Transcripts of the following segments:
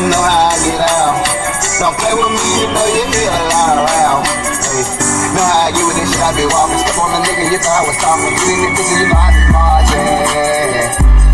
know how I get out. Don't play with me, you know you feel a lot around. Hey, know how I get with this shit, I be walking. Step on the nigga, you thought I was talking. Get in the pussy, you know I be marching.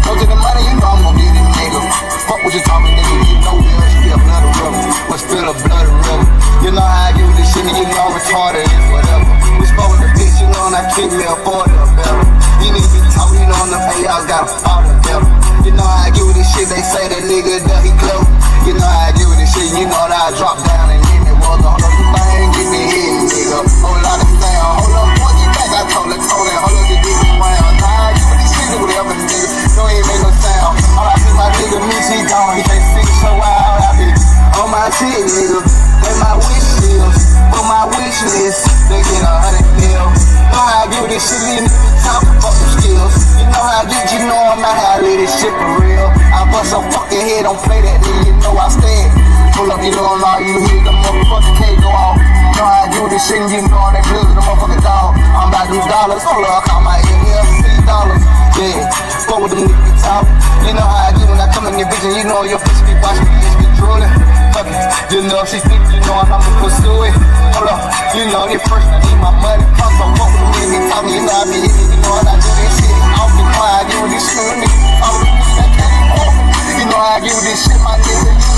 Go to the money, you know I'm gon' get it, nigga. Fuck what you talking, nigga, you know we'll spill blood of river. We'll spill a blood of river. You know how I get with this shit, and you know I'm retarded and whatever. We smoke the bitch, you know, and I keep me a border better. You need to be talking, you know, on the payouts, got a father devil. You know how I get with this shit, they say that nigga that he close. You know how I get with this shit, you know that I drop down and hit me. Well, the whole thing get me hitting, nigga. Whole lot of sound, hold up, boy, you back, I told it, hold up, you dig around. Nah, I get with this shit, whatever, nigga. No, he ain't make no sound. All I see my nigga, me, she gone, he can't sing so wild. I be on my shit, nigga. With my wish list, for my wish list, they get 100 mil. Know how I get with this shit, these niggas talk about some skills. You know how I get, you know I'm not how I live this shit for real. I bust your fucking head, don't play that nigga, you know I stand. Pull up, you know I'm all you hear, the motherfucking can't go off. Know how I get with this shit, you know all that good, the motherfucking dog. I'm about to do dollars, hold up, I call my MLC dollars. Yeah, fuck with them niggas talk. You know how I get when I come in your bitch, and you know your bitch be watching me, bitch be drooling. Fuck it, you know if she think, you know I'ma pursue it. Hold up, you know this person, I need my money. Fuck so fuck with them niggas talking, you know I be hitting, you know and I do this shit. Off the car, I get with this shit, nigga. All the niggas that can't even walk. You know how I get with this shit, my nigga.